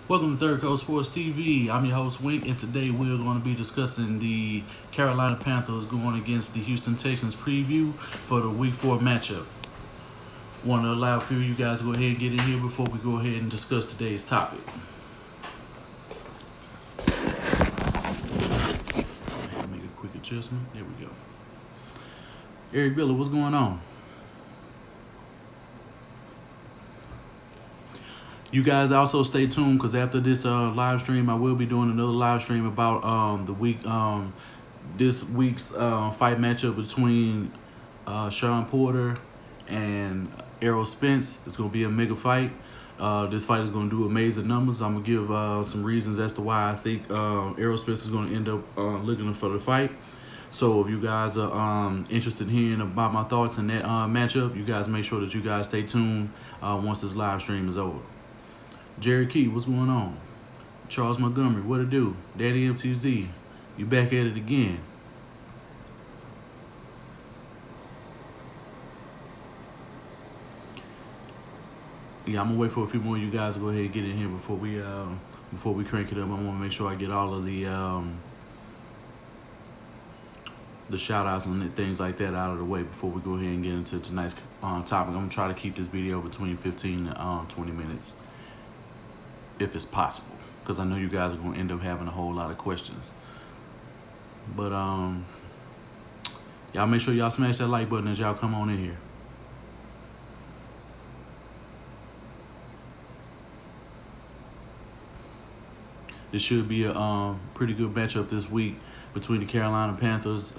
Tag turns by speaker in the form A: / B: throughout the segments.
A: Welcome to Third Coast Sports TV. I'm your host Wink, and today we're going to be discussing the Carolina Panthers going against the Houston Texans preview for the Week 4 matchup. Want to allow a few of you guys to go ahead and get in here before we go ahead and discuss today's topic. Make a quick adjustment. There we go. Eric Villa, what's going on? You guys also stay tuned because after this live stream, I will be doing another live stream about this week's fight matchup between Sean Porter and Errol Spence. It's going to be a mega fight. This fight is going to do amazing numbers. I'm going to give some reasons as to why I think Errol Spence is going to end up looking for the fight. So if you guys are interested in hearing about my thoughts in that matchup, you guys make sure that you guys stay tuned once this live stream is over. Jerry Key, what's going on? Charles Montgomery, what it do? Daddy MTZ, you back at it again. Yeah, I'm gonna wait for a few more of you guys to go ahead and get in here before we crank it up. I want to make sure I get all of the shout outs and things like that out of the way before we go ahead and get into tonight's topic. I'm gonna try to keep this video between 15 and 20 minutes. If it's possible, because I know you guys are going to end up having a whole lot of questions. But y'all make sure y'all smash that like button as y'all come on in here. This should be a pretty good matchup this week between the Carolina Panthers.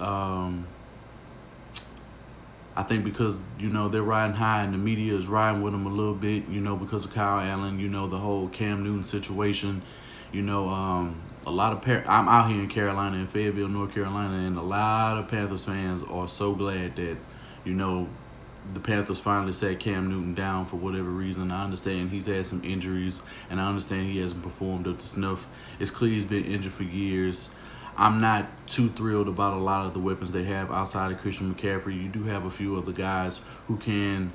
A: I think because, they're riding high and the media is riding with them a little bit, because of KyleAllen, the whole Cam Newton situation. A lot of I'm out here in Carolina, in Fayetteville, North Carolina, and a lot of Panthers fans are so glad that, the Panthers finally sat Cam Newton down for whatever reason. I understand he's had some injuries, and I understand he hasn't performed up to snuff. It's clear he's been injured for years. I'm not too thrilled about a lot of the weapons they have outside of Christian McCaffrey. You do have a few other guys who can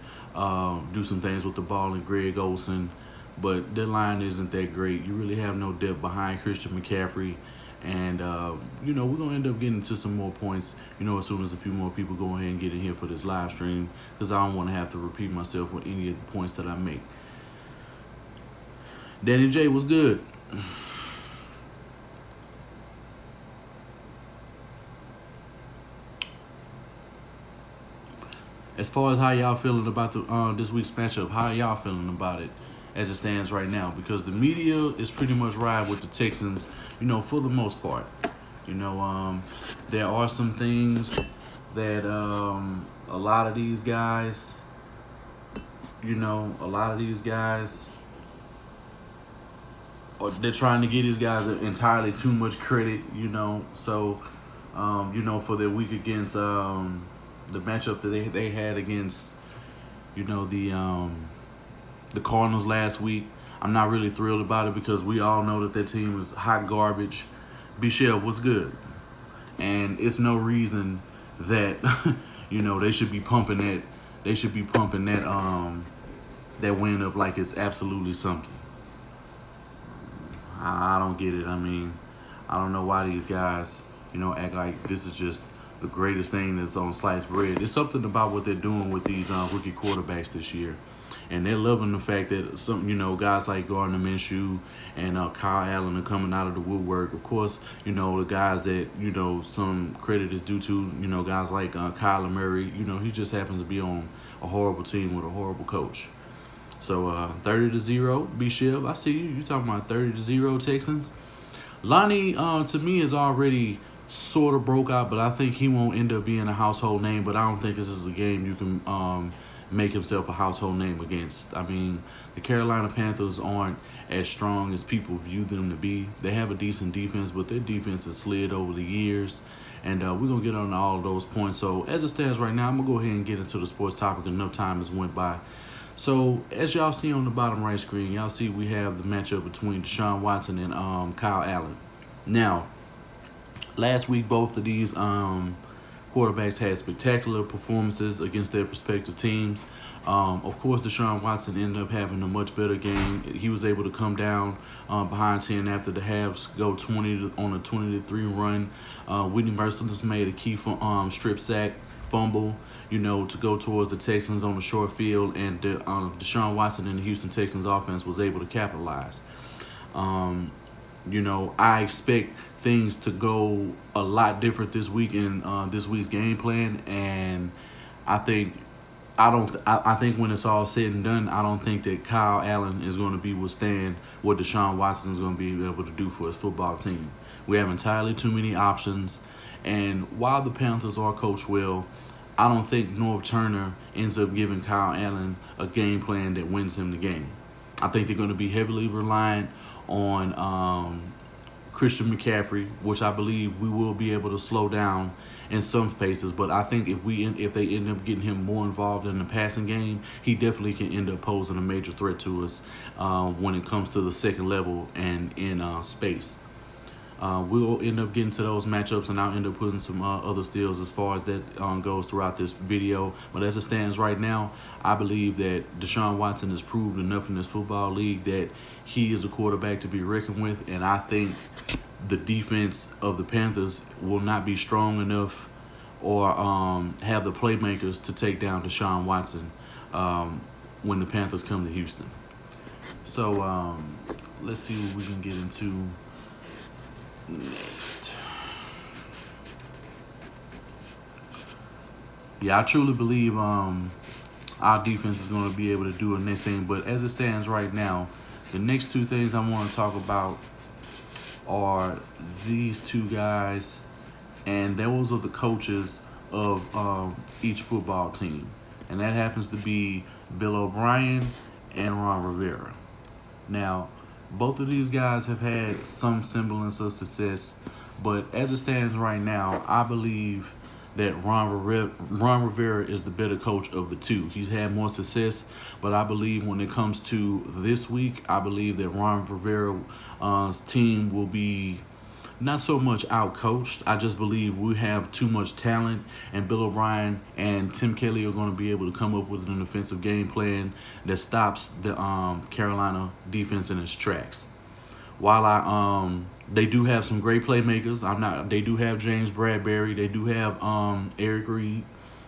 A: do some things with the ball, and Greg Olsen, but their line isn't that great. You really have no depth behind Christian McCaffrey, and we're going to end up getting to some more points, as soon as a few more people go ahead and get in here for this live stream, because I don't want to have to repeat myself with any of the points that I make. Danny J, what's good? As far as how y'all feeling about this week's matchup, how y'all feeling about it as it stands right now? Because the media is pretty much riding with the Texans, for the most part. There are some things that a lot of these guys, they're trying to give these guys entirely too much credit, So, for their week against the matchup that they had against, the Cardinals last week. I'm not really thrilled about it because we all know that team is hot garbage. B-Shell was good, and it's no reason that they should be pumping that. They should be pumping that win up like it's absolutely something. I don't get it. I mean, I don't know why these guys act like this is just the greatest thing that's on sliced bread. There's something about what they're doing with these rookie quarterbacks this year. And they're loving the fact that some, guys like Gardner Minshew and KyleAllen are coming out of the woodwork. Of course, the guys that, some credit is due to, guys like Kyler Murray. He just happens to be on a horrible team with a horrible coach. So 30-0, B-Shib, I see you. You talking about 30-0 Texans. Lonnie, to me, is already sort of broke out, but I think he won't end up being a household name. But I don't think this is a game you can make himself a household name against. I mean, the Carolina Panthers aren't as strong as people view them to be. They have a decent defense, but their defense has slid over the years. And we're going to get on all of those points. So as it stands right now, I'm going to go ahead and get into the sports topic. Enough time has went by. So as y'all see on the bottom right screen, y'all see we have the matchup between Deshaun Watson and KyleAllen. Now, last week, both of these quarterbacks had spectacular performances against their respective teams. Of course, Deshaun Watson ended up having a much better game. He was able to come down behind 10 after the halves, go 20 on a 20-3 run. Whitney Mercilus made a key strip sack fumble, to go towards the Texans on the short field, and Deshaun Watson and the Houston Texans offense was able to capitalize. I expect things to go a lot different this week in this week's game plan, and I think when it's all said and done, I don't think that KyleAllen is going to be withstand what Deshaun Watson is going to be able to do for his football team. We have entirely too many options, and while the Panthers are coached well, I don't think Norv Turner ends up giving KyleAllen a game plan that wins him the game. I think they're going to be heavily reliant on Christian McCaffrey, which I believe we will be able to slow down in some spaces. But I think if they end up getting him more involved in the passing game, he definitely can end up posing a major threat to us when it comes to the second level and in space. We'll end up getting to those matchups, and I'll end up putting some other steals as far as that goes throughout this video. But as it stands right now, I believe that Deshaun Watson has proved enough in this football league that he is a quarterback to be reckoned with, and I think the defense of the Panthers will not be strong enough or have the playmakers to take down Deshaun Watson when the Panthers come to Houston. So let's see what we can get into next. Yeah, I truly believe our defense is going to be able to do the next thing. But as it stands right now, the next two things I want to talk about are these two guys, and those are the coaches of each football team. And that happens to be Bill O'Brien and Ron Rivera. Now, both of these guys have had some semblance of success, but as it stands right now, I believe that Ron Rivera is the better coach of the two. He's had more success, but I believe when it comes to this week, I believe that Ron Rivera's team will be not so much out-coached. I just believe we have too much talent, and Bill O'Brien and Tim Kelly are going to be able to come up with an offensive game plan that stops the Carolina defense in its tracks. While they do have some great playmakers. They do have James Bradbury. They do have Eric Reed.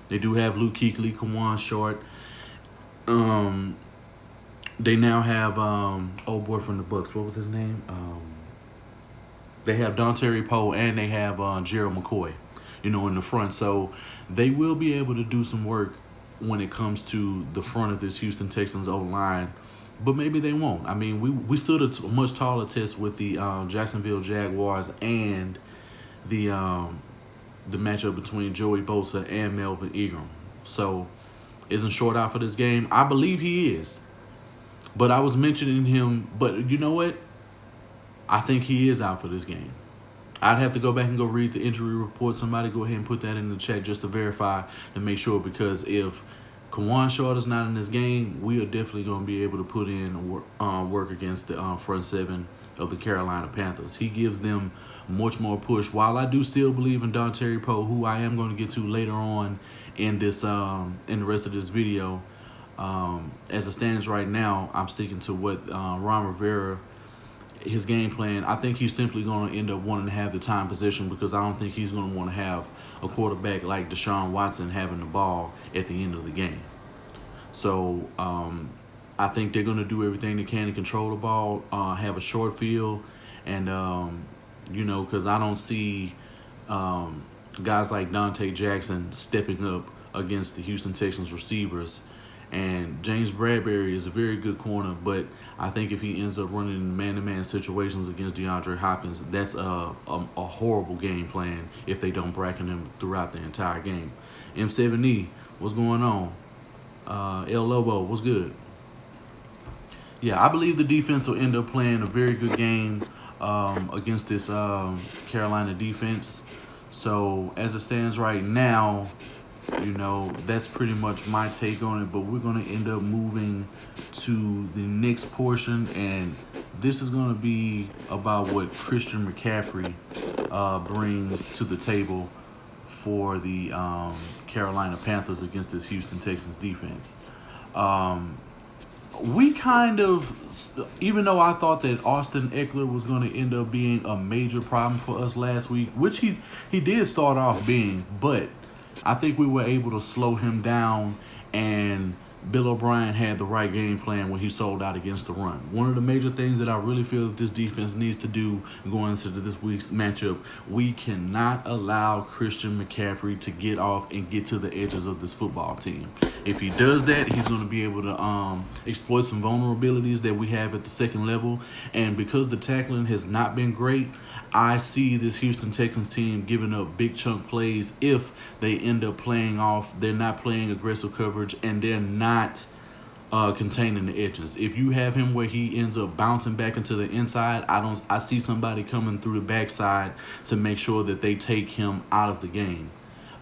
A: They do have Luke Kuechly, Kawann Short. They now have old boy from the Bucks. What was his name? They have Dontari Poe, and they have Gerald McCoy, in the front. So they will be able to do some work when it comes to the front of this Houston Texans O-line, but maybe they won't. I mean, we stood a much taller test with the Jacksonville Jaguars and the matchup between Joey Bosa and Melvin Ingram. So isn't Short out for this game? I believe he is. But I was mentioning him, but you know what? I think he is out for this game. I'd have to go back and go read the injury report. Somebody go ahead and put that in the chat just to verify and make sure, because if Kawann Short is not in this game, we are definitely going to be able to put in work against the front seven of the Carolina Panthers. He gives them much more push. While I do still believe in Dontari Poe, who I am going to get to later on in this in the rest of this video, as it stands right now, I'm sticking to what Ron Rivera, his game plan. I think he's simply going to end up wanting to have the time possession, because I don't think he's going to want to have a quarterback like Deshaun Watson having the ball at the end of the game. So I think they're going to do everything they can to control the ball, have a short field, and, because I don't see guys like Dante Jackson stepping up against the Houston Texans receivers. And James Bradbury is a very good corner, but I think if he ends up running in man-to-man situations against Deandre Hopkins, that's a horrible game plan if they don't bracket him throughout the entire game. M7E, what's going on? El Lobo, what's good? Yeah, I believe the defense will end up playing a very good game against this Carolina defense. So as it stands right now, that's pretty much my take on it, but we're going to end up moving to the next portion, and this is going to be about what Christian McCaffrey brings to the table for the Carolina Panthers against this Houston Texans defense. We kind of, even though I thought that Austin Eckler was going to end up being a major problem for us last week, which he did start off being, but I think we were able to slow him down, and Bill O'Brien had the right game plan when he sold out against the run. One of the major things that I really feel that this defense needs to do going into this week's matchup, we cannot allow Christian McCaffrey to get off and get to the edges of this football team. If he does that, he's going to be able to exploit some vulnerabilities that we have at the second level. And because the tackling has not been great, I see this Houston Texans team giving up big chunk plays if they end up playing off. They're not playing aggressive coverage, and they're not containing the edges. If you have him where he ends up bouncing back into the inside, I see somebody coming through the backside to make sure that they take him out of the game.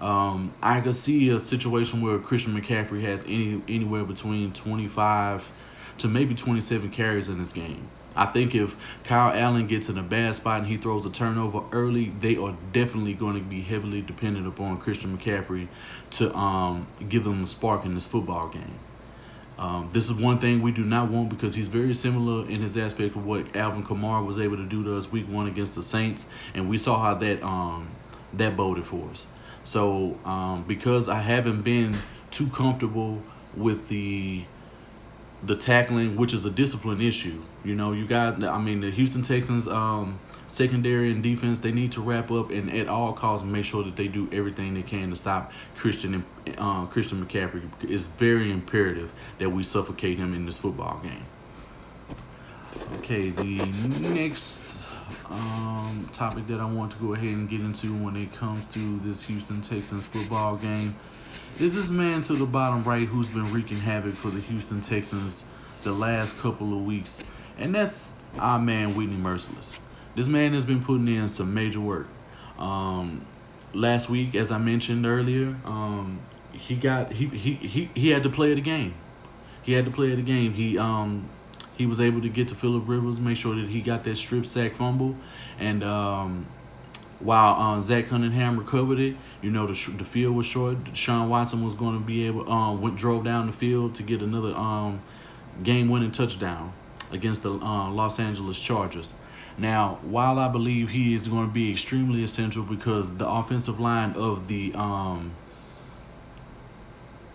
A: I could see a situation where Christian McCaffrey has anywhere between 25 to maybe 27 carries in this game. I think if KyleAllen gets in a bad spot and he throws a turnover early, they are definitely going to be heavily dependent upon Christian McCaffrey to give them a spark in this football game. This is one thing we do not want, because he's very similar in his aspect of what Alvin Kamara was able to do to us week 1 against the Saints, and we saw how that boded for us. So because I haven't been too comfortable with the tackling, which is a discipline issue. You know, you guys, I mean, the Houston Texans secondary and defense, they need to wrap up and at all costs make sure that they do everything they can to stop Christian McCaffrey. It's very imperative that we suffocate him in this football game. Okay, the next topic that I want to go ahead and get into when it comes to this Houston Texans football game is this man to the bottom right who's been wreaking havoc for the Houston Texans the last couple of weeks, and that's our man Whitney Mercilus. This man has been putting in some major work. Last week, as I mentioned earlier, he had to play the game. He was able to get to Phillip Rivers, make sure that he got that strip sack fumble, and while Zach Cunningham recovered it, you know, the field was short. Deshaun Watson was going to be able drove down the field to get another game-winning touchdown against the Los Angeles Chargers. Now, while I believe he is going to be extremely essential because the offensive line of the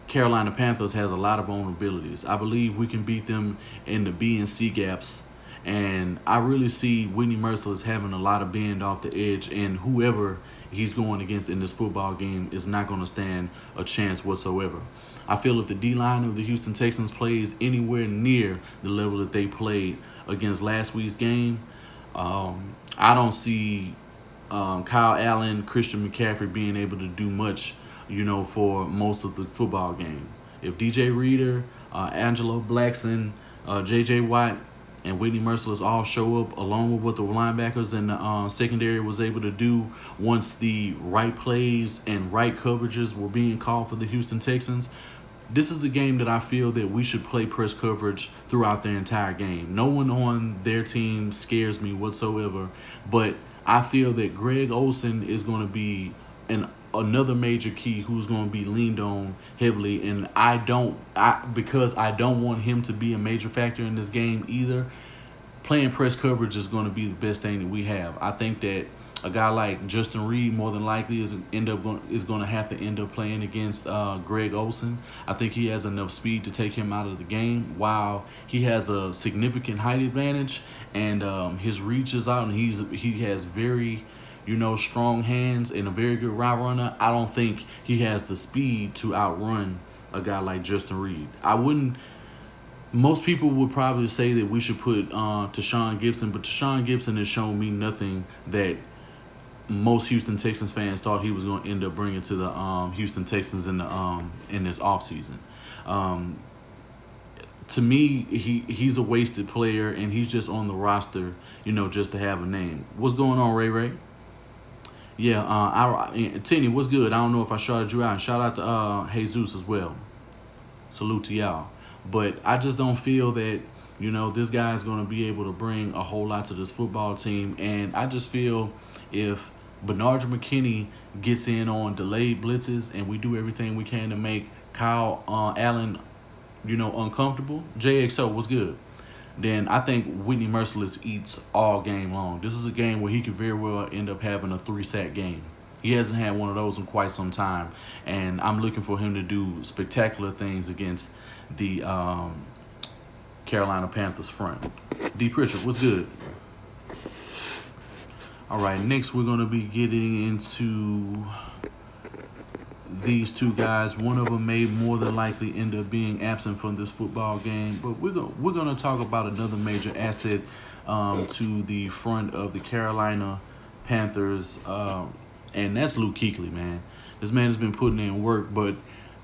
A: Carolina Panthers has a lot of vulnerabilities, I believe we can beat them in the B and C gaps. And I really see Whitney Mercilus having a lot of bend off the edge, and whoever he's going against in this football game is not going to stand a chance whatsoever. I feel if the D-line of the Houston Texans plays anywhere near the level that they played against last week's game, I don't see KyleAllen, Christian McCaffrey being able to do much, you know, for most of the football game. If DJ Reader, Angelo Blackson, J.J. Watt, and Whitney Mercilus all show up, along with what the linebackers and the secondary was able to do once the right plays and right coverages were being called for the Houston Texans, this is a game that I feel that we should play press coverage throughout the entire game. No one on their team scares me whatsoever, but I feel that Greg Olsen is going to be another major key who's going to be leaned on heavily, and because I don't want him to be a major factor in this game either, playing press coverage is going to be the best thing that we have. I think that a guy like Justin Reed more than likely is going to have to end up playing against Greg Olsen. I think he has enough speed to take him out of the game. While he has a significant height advantage and his reach is out, and he has very, you know, strong hands and a very good route runner, I don't think he has the speed to outrun a guy like Justin Reed. Most people would probably say that we should put Deshaun Gibson, but Deshaun Gibson has shown me nothing that most Houston Texans fans thought he was going to end up bringing to the Houston Texans in this offseason. To me, he's a wasted player, and he's just on the roster, you know, just to have a name. What's going on, Ray Ray? Yeah, Tenny, what's good? I don't know if I shouted you out. And shout out to Jesus as well. Salute to y'all. But I just don't feel that, you know, this guy's going to be able to bring a whole lot to this football team. And I just feel if Bernard McKinney gets in on delayed blitzes, and we do everything we can to make KyleAllen, uncomfortable. JXO, what's good? Then I think Whitney Mercilus eats all game long. This is a game where he could very well end up having a 3-sack game. He hasn't had one of those in quite some time, and I'm looking for him to do spectacular things against the Carolina Panthers front. D. Pritchard, what's good? All right, next we're going to be getting into these two guys. One of them may more than likely end up being absent from this football game, but we're going to talk about another major asset to the front of the Carolina Panthers, and that's Luke Kuechly, man. This man has been putting in work, but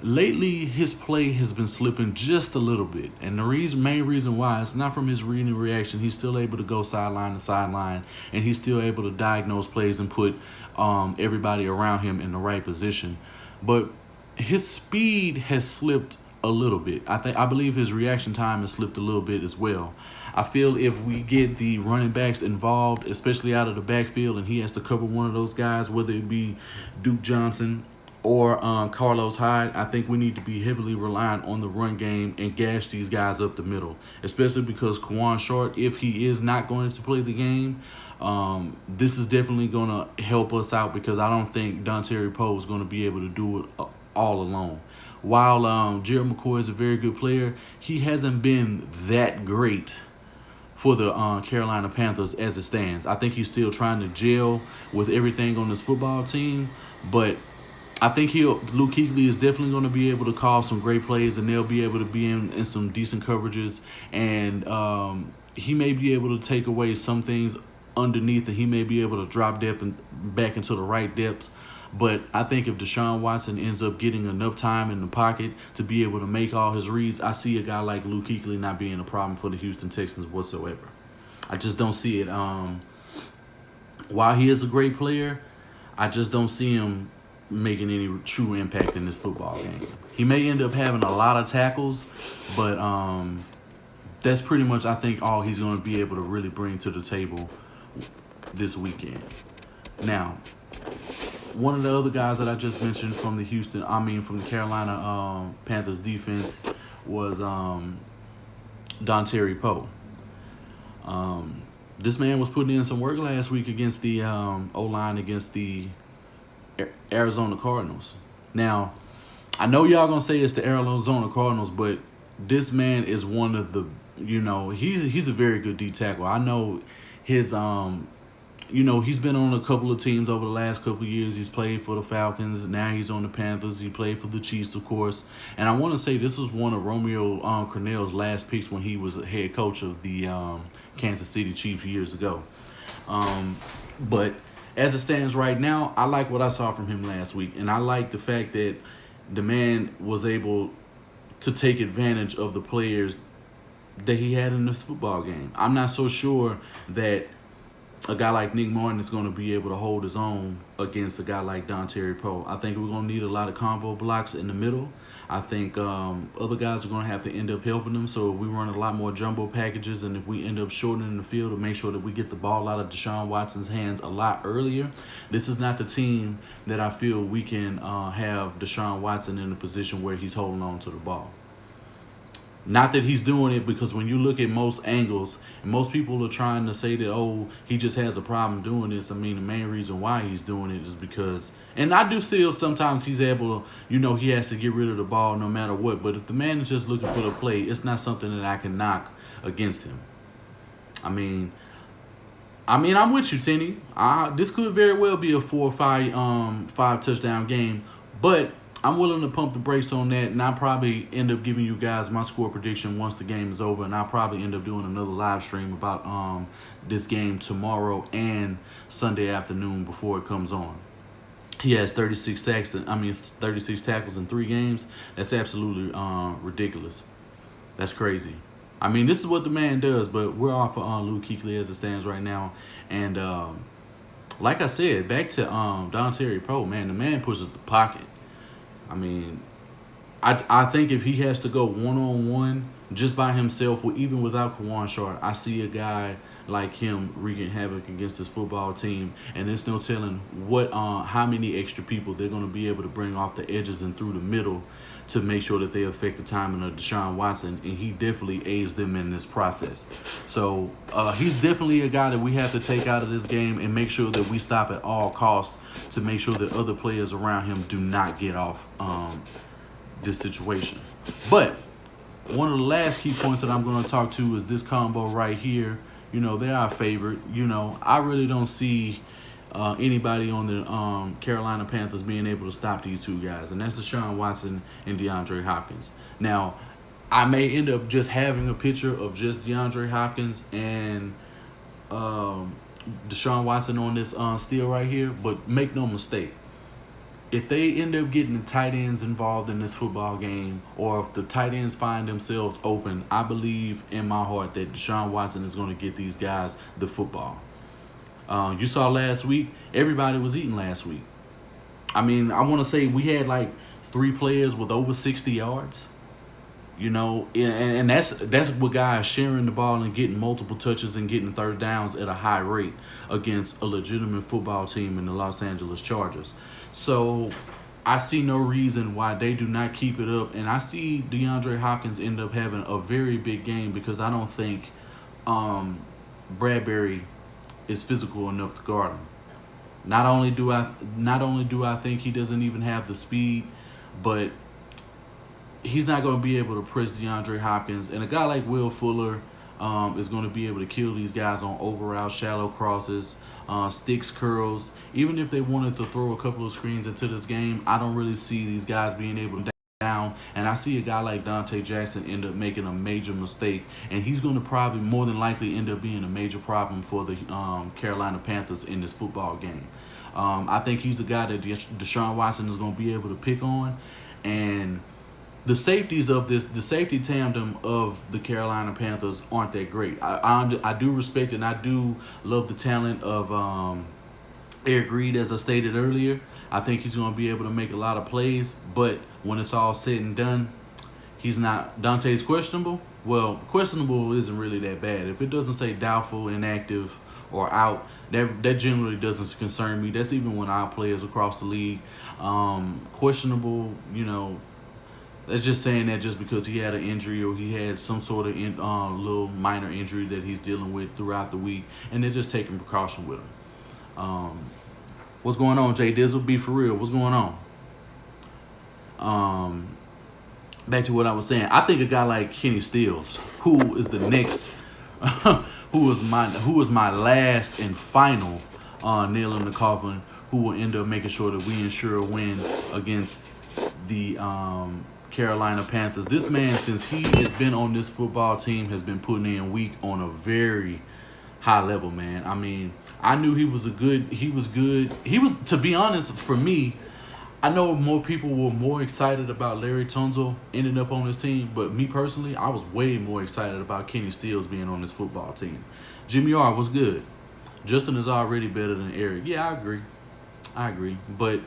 A: lately his play has been slipping just a little bit. And the main reason why, it's not from his reading reaction. He's still able to go sideline to sideline, and he's still able to diagnose plays and put everybody around him in the right position. But his speed has slipped a little bit. I believe his reaction time has slipped a little bit as well. I feel if we get the running backs involved, especially out of the backfield, and he has to cover one of those guys, whether it be Duke Johnson or Carlos Hyde, I think we need to be heavily reliant on the run game and gash these guys up the middle, especially because Kawann Short, if he is not going to play the game, this is definitely going to help us out, because I don't think Deandre Poe is going to be able to do it all alone. While Gerald McCoy is a very good player, he hasn't been that great for the Carolina Panthers as it stands. I think he's still trying to gel with everything on this football team, but I think Luke Kuechly is definitely going to be able to call some great plays, and they'll be able to be in some decent coverages, and he may be able to take away some things underneath, and he may be able to drop depth and back into the right depths. But I think if Deshaun Watson ends up getting enough time in the pocket to be able to make all his reads, I see a guy like Luke Kuechly not being a problem for the Houston Texans whatsoever. I just don't see it. While he is a great player, I just don't see him making any true impact in this football game. He may end up having a lot of tackles, but that's pretty much, I think, all he's going to be able to really bring to the table this weekend. Now, one of the other guys that I just mentioned from the Carolina Panthers defense was Deandre Poe. This man was putting in some work last week against the O-line against the Arizona Cardinals. Now, I know y'all gonna say it's the Arizona Cardinals, but this man is one of the, he's a very good D tackle. I know his he's been on a couple of teams over the last couple of years. He's played for the Falcons. Now he's on the Panthers. He played for the Chiefs, of course. And I want to say this was one of Romeo Crennel's last picks when he was a head coach of the Kansas City Chiefs years ago. But as it stands right now, I like what I saw from him last week. And I like the fact that the man was able to take advantage of the players that he had in this football game. I'm not so sure that a guy like Nick Martin is going to be able to hold his own against a guy like Deandre Poe. I think we're going to need a lot of combo blocks in the middle. I think other guys are going to have to end up helping them. So if we run a lot more jumbo packages, and if we end up shortening the field to make sure that we get the ball out of Deshaun Watson's hands a lot earlier, this is not the team that I feel we can have Deshaun Watson in a position where he's holding on to the ball. Not that he's doing it, because when you look at most angles, and most people are trying to say that, he just has a problem doing this. I mean, the main reason why he's doing it is because, and I do feel sometimes he's able to, he has to get rid of the ball no matter what. But if the man is just looking for the play, it's not something that I can knock against him. I mean, I'm with you, Tenny. This could very well be a 4 or 5 touchdown game, but I'm willing to pump the brakes on that, and I'll probably end up giving you guys my score prediction once the game is over, and I'll probably end up doing another live stream about this game tomorrow and Sunday afternoon before it comes on. He has 36 tackles in 3 games. That's absolutely ridiculous. That's crazy. I mean, this is what the man does, but we're off for Luke Kuechly as it stands right now. And like I said, back to Deandre Poe, man, the man pushes the pocket. I mean, I think if he has to go one-on-one just by himself, or even without Kawann Short, I see a guy like him wreaking havoc against this football team, and there's no telling how many extra people they're going to be able to bring off the edges and through the middle to make sure that they affect the timing of Deshaun Watson, and he definitely aids them in this process. So he's definitely a guy that we have to take out of this game and make sure that we stop at all costs to make sure that other players around him do not get off this situation. But one of the last key points that I'm going to talk to is this combo right here. You know, they're our favorite. You know, I really don't see anybody on the Carolina Panthers being able to stop these two guys, and that's Deshaun Watson and DeAndre Hopkins. Now, I may end up just having a picture of just DeAndre Hopkins and Deshaun Watson on this steal right here, but make no mistake, if they end up getting the tight ends involved in this football game, or if the tight ends find themselves open, I believe in my heart that Deshaun Watson is going to get these guys the football. You saw last week, everybody was eating last week. I mean, I want to say we had like 3 players with over 60 yards. You know, and that's what guys sharing the ball and getting multiple touches and getting third downs at a high rate against a legitimate football team in the Los Angeles Chargers. So I see no reason why they do not keep it up, and I see DeAndre Hopkins end up having a very big game because I don't think Bradbury is physical enough to guard him. Not only do I think he doesn't even have the speed, but he's not going to be able to press DeAndre Hopkins. And a guy like Will Fuller is going to be able to kill these guys on over out shallow crosses, sticks, curls. Even if they wanted to throw a couple of screens into this game, I don't really see these guys being able to down. And I see a guy like Dante Jackson end up making a major mistake, and he's going to probably more than likely end up being a major problem for the Carolina Panthers in this football game. I think he's a guy that Deshaun Watson is going to be able to pick on, and the safeties of the safety tandem of the Carolina Panthers aren't that great. I do respect and I do love the talent of Eric Reed, as I stated earlier. I think he's going to be able to make a lot of plays, but when it's all said and done, he's not. Dante's questionable. Well, questionable isn't really that bad. If it doesn't say doubtful, inactive, or out, that generally doesn't concern me. That's even when our players across the league. Questionable, you know, that's just saying that just because he had an injury or he had some sort of little minor injury that he's dealing with throughout the week, and they're just taking precaution with him. What's going on, Jay Dizzle? Be for real. What's going on? Back to what I was saying. I think a guy like Kenny Stills, who is the next, who is my last and final nail in the coffin, who will end up making sure that we ensure a win against the Carolina Panthers. This man, since he has been on this football team, has been putting in week on a very high level, man. I mean, I knew he was good. He was, to be honest, for me, I know more people were more excited about Larry Tunsil ending up on this team, but me personally, I was way more excited about Kenny Stills being on this football team. Jimmy R was good. Justin is already better than Eric. Yeah, I agree. But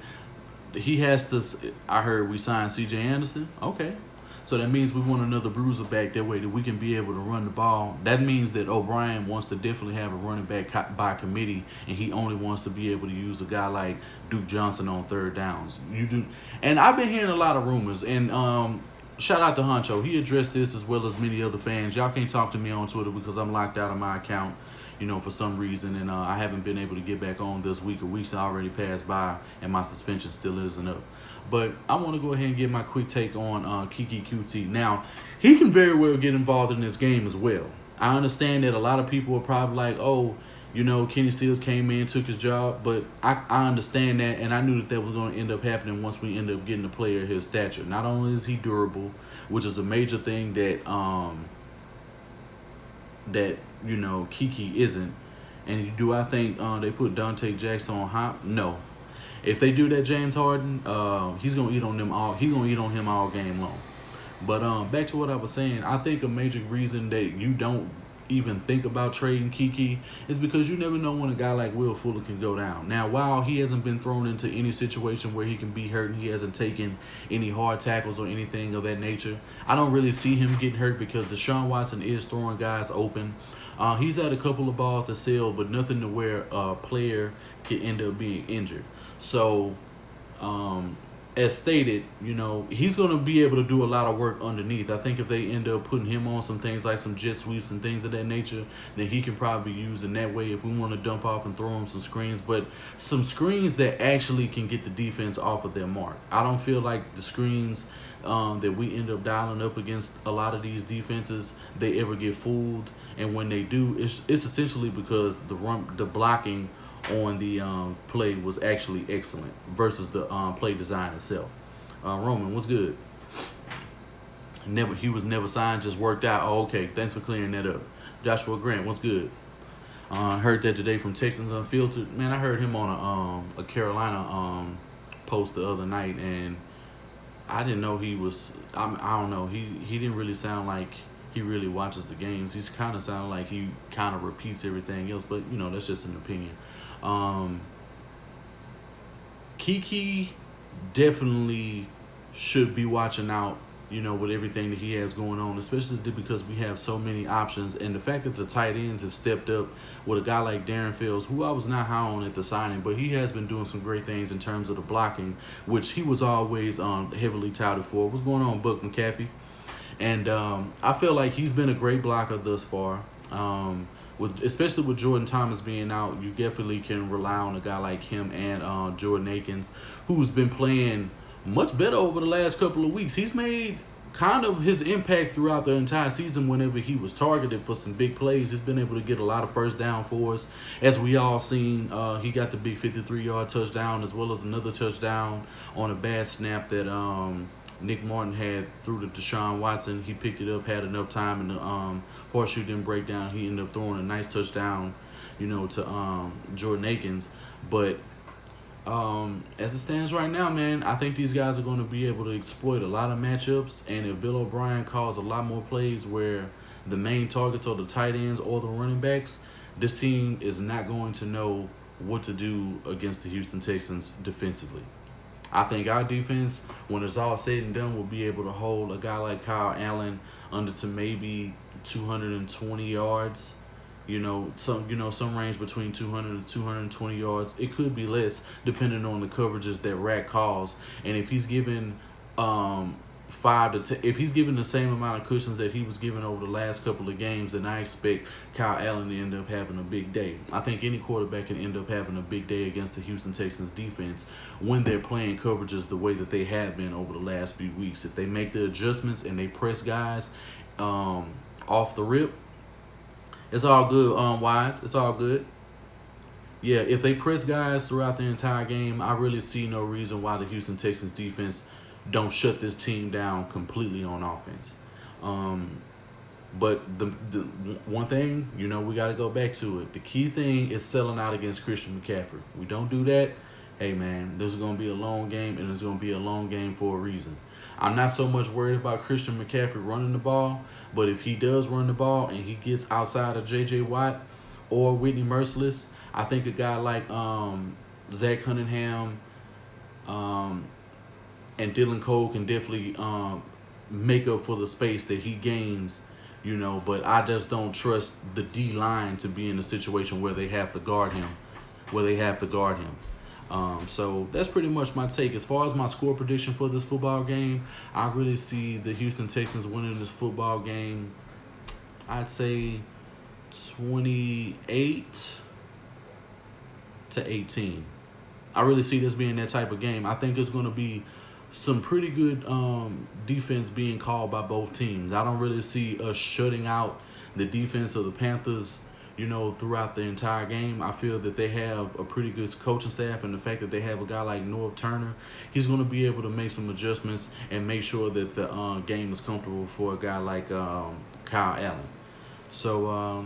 A: he has to. I heard we signed C.J. Anderson. Okay. So that means we want another bruiser back that way that we can be able to run the ball. That means that O'Brien wants to definitely have a running back by committee, and he only wants to be able to use a guy like Duke Johnson on third downs. You do, and I've been hearing a lot of rumors, and shout out to Honcho. He addressed this as well as many other fans. Y'all can't talk to me on Twitter because I'm locked out of my account, you know, for some reason, and I haven't been able to get back on this week. A week's already passed by, and my suspension still isn't up. But I want to go ahead and get my quick take on Keke QT. Now, he can very well get involved in this game as well. I understand that a lot of people are probably like, oh, you know, Kenny Stills came in, took his job. But I understand that, and I knew that was going to end up happening once we end up getting a player of his stature. Not only is he durable, which is a major thing that you know, Keke isn't. And do I think they put Dante Jackson on hop? No. If they do that, James Harden, he's gonna eat on them all. He's gonna eat on him all game long. But back to what I was saying, I think a major reason that you don't even think about trading Keke is because you never know when a guy like Will Fuller can go down. Now, while he hasn't been thrown into any situation where he can be hurt and he hasn't taken any hard tackles or anything of that nature, I don't really see him getting hurt because Deshaun Watson is throwing guys open. He's had a couple of balls to sell, but nothing to where a player could end up being injured. So, as stated, he's going to be able to do a lot of work underneath. I think if they end up putting him on some things like some jet sweeps and things of that nature, then he can probably be used in that way if we want to dump off and throw him some screens. But some screens that actually can get the defense off of their mark. I don't feel like the screens that we end up dialing up against a lot of these defenses, they ever get fooled. And when they do, it's essentially because the blocking on the play was actually excellent versus the play design itself. Roman, what's good? He was never signed, just worked out. Oh, okay. Thanks for clearing that up. Joshua Grant, what's good? Heard that today from Texans Unfiltered. Man, I heard him on a Carolina post the other night, and I didn't know he was. I don't know. He didn't really sound like he really watches the games. He's kind of sounded like he kind of repeats everything else, but that's just an opinion. Kiki definitely should be watching out, with everything that he has going on, especially because we have so many options. And the fact that the tight ends have stepped up with a guy like Darren Fells, who I was not high on at the signing, but he has been doing some great things in terms of the blocking, which he was always heavily touted for. What's going on, Buck McCaffrey? And I feel like he's been a great blocker thus far. Especially with Jordan Thomas being out, you definitely can rely on a guy like him and Jordan Akins, who's been playing much better over the last couple of weeks. He's made kind of his impact throughout the entire season whenever he was targeted for some big plays. He's been able to get a lot of first down for us. As we all seen, he got the big 53-yard touchdown as well as another touchdown on a bad snap that Nick Martin had through to Deshaun Watson. He picked it up, had enough time, and the horseshoe didn't break down. He ended up throwing a nice touchdown, to Jordan Akins. But as it stands right now, man, I think these guys are going to be able to exploit a lot of matchups. And if Bill O'Brien calls a lot more plays where the main targets are the tight ends or the running backs, this team is not going to know what to do against the Houston Texans defensively. I think our defense, when it's all said and done, will be able to hold a guy like KyleAllen under to maybe 220 yards. Some range between 200 and 220 yards. It could be less depending on the coverages that Rat calls. And if he's given if he's given the same amount of cushions that he was given over the last couple of games, then I expect KyleAllen to end up having a big day. I think any quarterback can end up having a big day against the Houston Texans defense when they're playing coverages the way that they have been over the last few weeks. If they make the adjustments and they press guys off the rip, it's all good, Wise. It's all good. Yeah, if they press guys throughout the entire game, I really see no reason why the Houston Texans defense don't shut this team down completely on offense. But the one thing, we got to go back to it. The key thing is selling out against Christian McCaffrey. We don't do that, hey, man, this is going to be a long game, and it's going to be a long game for a reason. I'm not so much worried about Christian McCaffrey running the ball, but if he does run the ball and he gets outside of J.J. Watt or Whitney Mercilus, I think a guy like Zach Cunningham and Dylan Cole can definitely make up for the space that he gains, but I just don't trust the D-line to be in a situation where they have to guard him, So that's pretty much my take. As far as my score prediction for this football game, I really see the Houston Texans winning this football game. I'd say 28-18. I really see this being that type of game. I think it's going to be some pretty good defense being called by both teams. I don't really see us shutting out the defense of the Panthers, throughout the entire game. I feel that they have a pretty good coaching staff, and the fact that they have a guy like North Turner, he's going to be able to make some adjustments and make sure that the game is comfortable for a guy like KyleAllen. So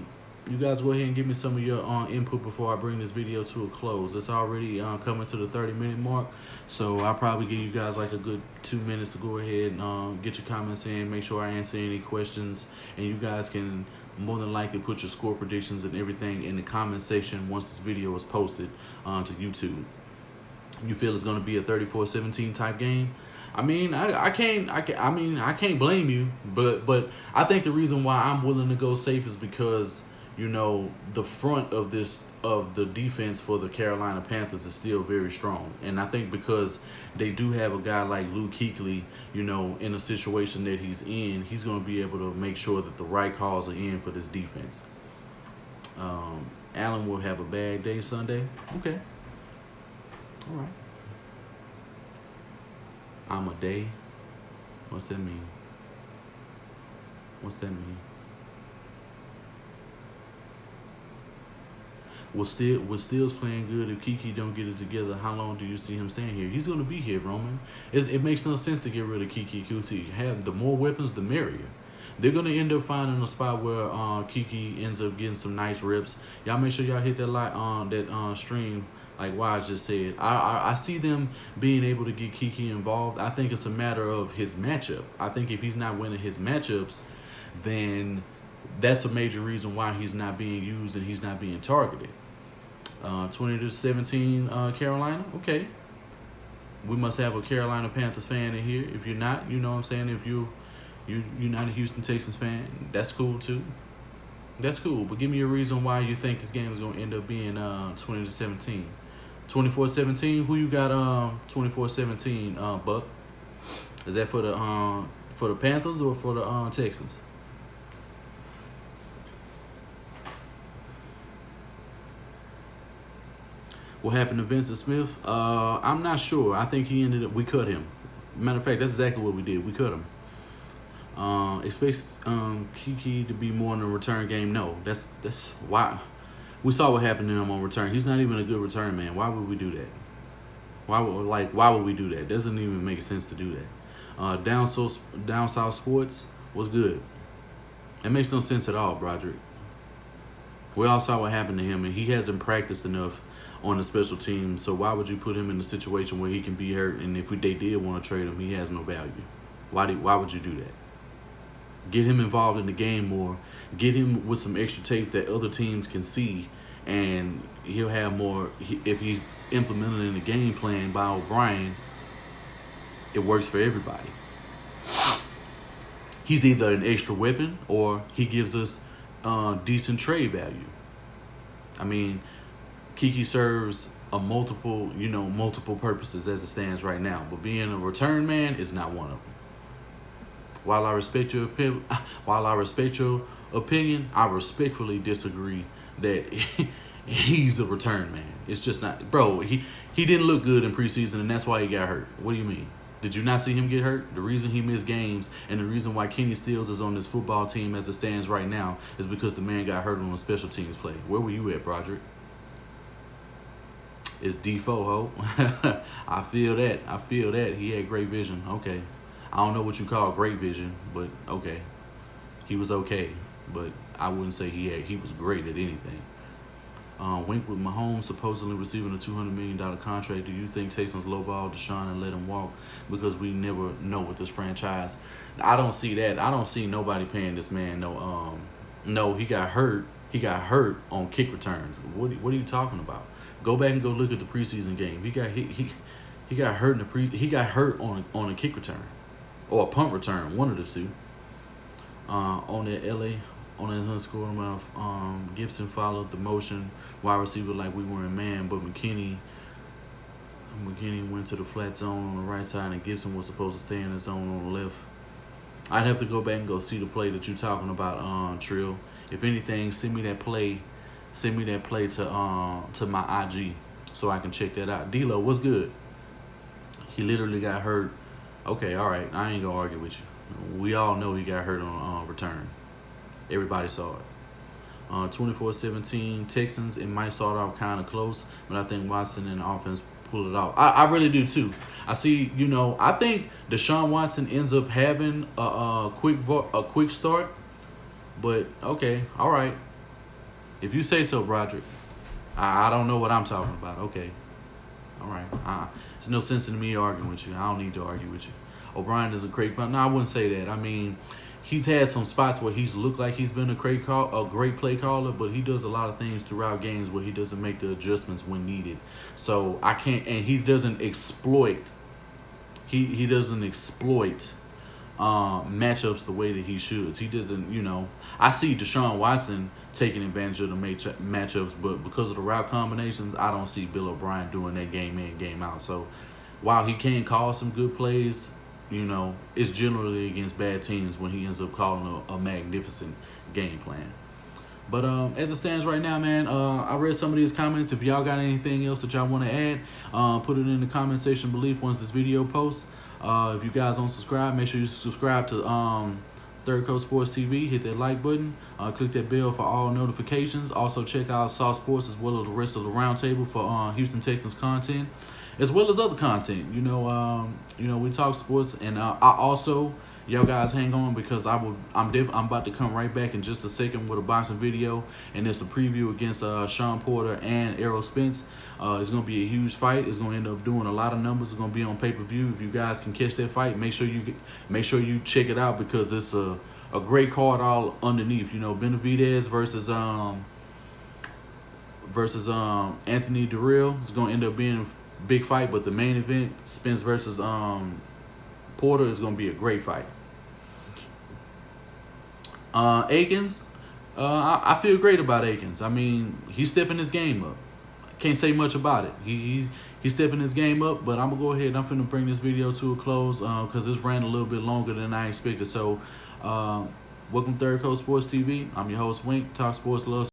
A: you guys go ahead and give me some of your input before I bring this video to a close. It's already coming to the 30-minute mark, so I'll probably give you guys like a good 2 minutes to go ahead and get your comments in, make sure I answer any questions, and you guys can more than likely put your score predictions and everything in the comment section once this video is posted to YouTube. You feel it's going to be a 34-17 type game? I mean, I can't blame you, but I think the reason why I'm willing to go safe is because the front of the defense for the Carolina Panthers is still very strong. And I think because they do have a guy like Kuechly, in a situation that he's in, he's going to be able to make sure that the right calls are in for this defense. Allen will have a bad day Sunday. Okay. All right. I'm a day. What's that mean? What's that mean? Was Stills playing good if Kiki don't get it together? How long do you see him staying here? He's going to be here, Roman. It makes no sense to get rid of Kiki Kuti. Have the more weapons, the merrier. They're going to end up finding a spot where Kiki ends up getting some nice reps. Y'all make sure y'all hit that like that stream, like Wise just said. I see them being able to get Kiki involved. I think it's a matter of his matchup. I think if he's not winning his matchups, then that's a major reason why he's not being used and he's not being targeted. 20-17 Carolina. Okay. We must have a Carolina Panthers fan in here. If you're not, you know what I'm saying? If you're not a Houston Texans fan, that's cool too. That's cool. But give me a reason why you think this game is going to end up being 20-17. 24-17. Who you got 24-17 Buck? Is that for the Panthers or for the Texans? What happened to Vincent Smith? I'm not sure. I think we cut him. Matter of fact, that's exactly what we did. We cut him. Expect Kiki to be more in the return game. No, that's why. We saw what happened to him on return. He's not even a good return man. Why would we do that? Why would we do that? Doesn't even make sense to do that. Down South Sports was good. It makes no sense at all, Broderick. We all saw what happened to him, and he hasn't practiced enough on the special team, so why would you put him in a situation where he can be hurt, and if they did want to trade him, he has no value? Why would you do that? Get him involved in the game more. Get him with some extra tape that other teams can see, and he'll have more. If he's implemented in the game plan by O'Brien, it works for everybody. He's either an extra weapon or he gives us decent trade value. I mean, Kiki serves multiple purposes as it stands right now, but being a return man is not one of them. While I respect your opinion, I respectfully disagree that he's a return man. It's just not, bro. He didn't look good in preseason, and that's why he got hurt. What do you mean? Did you not see him get hurt? The reason he missed games and the reason why Kenny Stills is on this football team as it stands right now is because the man got hurt on a special teams play. Where were you at, Broderick? It's Defoe, ho. I feel that. He had great vision. Okay. I don't know what you call great vision, but okay. He was okay, but I wouldn't say he was great at anything. Wink with Mahomes supposedly receiving a $200 million contract. Do you think Texans lowball Deshaun and let him walk? Because we never know with this franchise. I don't see that. I don't see nobody paying this man no, he got hurt. He got hurt on kick returns. What are you talking about? Go back and go look at the preseason game. He got hurt he got hurt on a kick return or a punt return, one of the two. On that score amount, Gibson followed the motion wide receiver like we were in man, but McKinney went to the flat zone on the right side, and Gibson was supposed to stay in the zone on the left. I'd have to go back and go see the play that you're talking about, Trill. If anything, send me that play to my IG so I can check that out. D-Lo, what's good? He literally got hurt. Okay, all right. I ain't gonna argue with you. We all know he got hurt on return. Everybody saw it. 24-17 Texans. It might start off kind of close, but I think Watson and the offense pull it off. I really do too. I see. I think Deshaun Watson ends up having a quick start. But okay, all right. If you say so, Broderick. I don't know what I'm talking about. Okay. All right. There's no sense in me arguing with you. I don't need to argue with you. O'Brien is a great player. No, I wouldn't say that. I mean, he's had some spots where he's looked like he's been a great play caller, but he does a lot of things throughout games where he doesn't make the adjustments when needed. So I can't, and he doesn't exploit. He doesn't exploit matchups the way that he should. He doesn't, I see Deshaun Watson taking advantage of the matchups, but because of the route combinations, I don't see Bill O'Brien doing that game in, game out. So while he can call some good plays, it's generally against bad teams when he ends up calling a magnificent game plan. But as it stands right now, man, I read some of these comments. If y'all got anything else that y'all want to add, put it in the comment section below once this video posts. If you guys don't subscribe, make sure you subscribe to Third Coast Sports TV. Hit that like button. Click that bell for all notifications. Also check out Saw Sports as well as the rest of the roundtable for Houston Texans content, as well as other content. We talk sports, and I also. Y'all guys hang on, because I'm about to come right back in just a second with a boxing video, and it's a preview against Sean Porter and Errol Spence. It's gonna be a huge fight. It's gonna end up doing a lot of numbers. It's gonna be on pay-per-view. If you guys can catch that fight, make sure you check it out, because it's a great card all underneath. Benavidez versus Anthony Durrell. It's gonna end up being a big fight, but the main event, Spence versus Porter, is gonna be a great fight. Akins, I feel great about Akins. I mean, he's stepping his game up. Can't say much about it. He's stepping his game up, but I'm gonna go ahead and I'm finna bring this video to a close because this ran a little bit longer than I expected. So, welcome to Third Coast Sports TV. I'm your host, Wink. Talk sports, love